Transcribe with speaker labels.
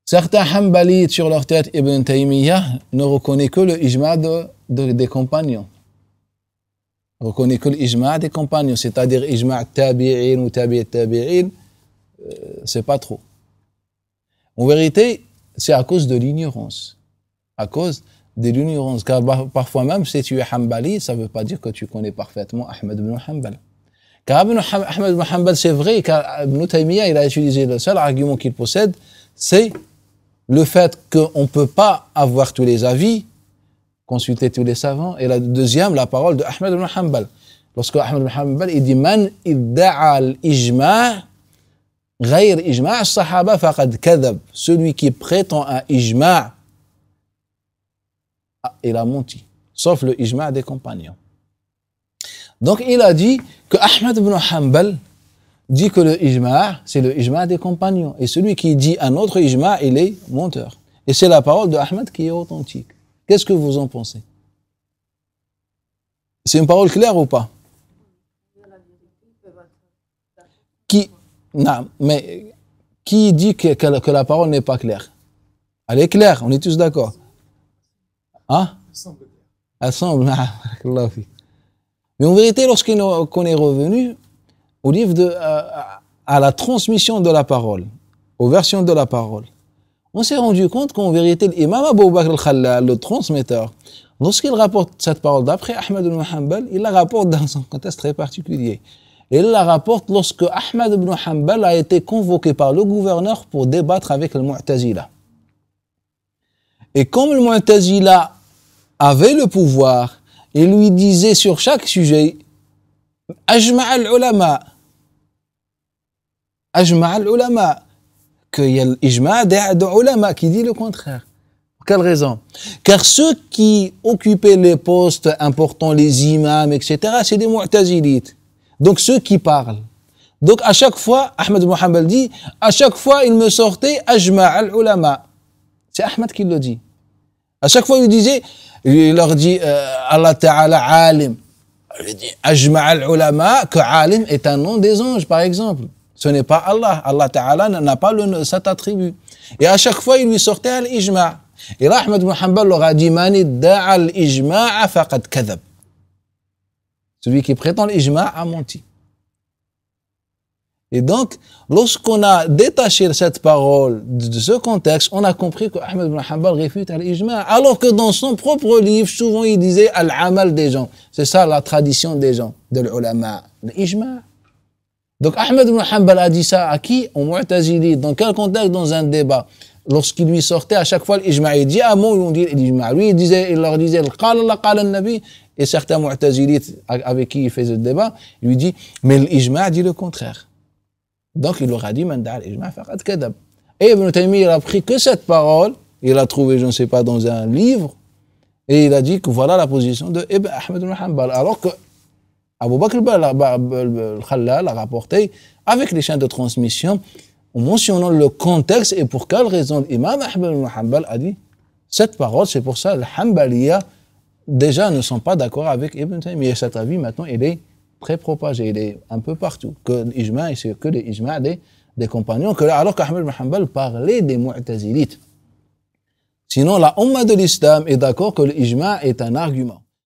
Speaker 1: Certains Hanbalites sur leur tête, Ibn Taymiyyah ne reconnaît que le ijma des compagnons. Ne reconnaît que le ijma des compagnons, c'est-à-dire ijma tabi'in ou tabi'in, c'est pas trop. En vérité, c'est à cause de l'ignorance. À cause de l'ignorance. Car parfois même, si tu es Hanbali, ça ne veut pas dire que tu connais parfaitement Ahmed ibn Hanbal. Car Ahmed ibn Hanbal, c'est vrai, car Ibn Taymiyyah, il a utilisé le seul argument qu'il possède, c'est le fait qu'on ne peut pas avoir tous les avis, consulter tous les savants. Et la deuxième, la parole de Ahmed ibn Hanbal. Lorsque Ahmed ibn Hanbal, il dit « Man idda'a al-ijma' ghayr ijma' as-sahaba faqad kadhab » Celui qui prétend un ijma', il a menti, sauf le ijma' des compagnons. Donc il a dit que Ahmed ibn Hanbal dit que le ijma', c'est le ijma' des compagnons. Et celui qui dit un autre ijma', il est menteur. Et c'est la parole de Ahmed qui est authentique. Qu'est-ce que vous en pensez? C'est une parole claire ou pas? Non, mais qui dit que la parole n'est pas claire? Elle est claire, on est tous d'accord. Hein? Elle semble. Mais en vérité, lorsqu'on est revenu au livre à la transmission de la parole, aux versions de la parole, on s'est rendu compte qu'en vérité, l'imam Abu Bakr al-Khallal, le transmetteur, lorsqu'il rapporte cette parole d'après Ahmed ibn Hanbal, il la rapporte dans un contexte très particulier. Il la rapporte lorsque Ahmed ibn Hanbal a été convoqué par le gouverneur pour débattre avec le Mu'tazila. Et comme le Mu'tazila avait le pouvoir, il lui disait sur chaque sujet Ajma' al-ulama, qu'il y a l'ijma' des ulama qui dit le contraire. Pour quelle raison? Car ceux qui occupaient les postes importants, les imams, etc., c'est des mu'tazilites. Donc ceux qui parlent. Donc à chaque fois, Ahmed ibn Hanbal dit, à chaque fois il me sortait Ajma' al-ulama. C'est Ahmed qui le dit. À chaque fois il disait, il leur dit Allah Ta'ala alim. Il dit Ajma' al-ulama, que alim est un nom des anges par exemple. Ce n'est pas Allah. Allah Ta'ala n'a pas cet attribut. Et à chaque fois, il lui sortait al-ijma'. Et là, Ahmed ibn Hanbal leur a dit Mani da'a al-ijma' faqad kadhab. Celui qui prétend l'ijma' a menti. Et donc, lorsqu'on a détaché cette parole de ce contexte, on a compris que Ahmed ibn Hanbal réfute al-ijma'. Alors que dans son propre livre, souvent il disait al-amal des gens. C'est ça la tradition des gens, de l'ulama. L'ijma'. Donc Ahmed ibn Hanbal a dit ça à qui? Au Mu'tazili. Dans quel contexte? Dans un débat. Lorsqu'il lui sortait à chaque fois l'ijma', il dit un mot, on dit l'ijma'. Lui, il leur disait qala Allah, qala an-nabi. Et certains Mu'tazilites avec qui il faisait le débat, il lui dit mais l'ijma' dit le contraire. Donc il leur a dit man da'a al-ijma' faqad kadhab. Et Ibn Taymiyyah a pris que cette parole, il l'a trouvé, je ne sais pas, dans un livre, et il a dit que voilà la position de Ahmed ibn Hanbal. Alors que Abu Bakr al-Khallal a rapporté avec les chaînes de transmission en mentionnant le contexte et pour quelle raison l'imam Ahmed ibn Hanbal a dit cette parole. C'est pour ça que les Hanbaliya déjà ne sont pas d'accord avec Ibn Taymiyyah. Cet avis maintenant il est très propagé, il est un peu partout, que l'ijma' c'est que l'ijma' des compagnons, alors qu'Ahmed ibn Hanbal parlait des Mu'tazilites. Sinon la Ummah de l'Islam est d'accord que l'ijma' est un argument.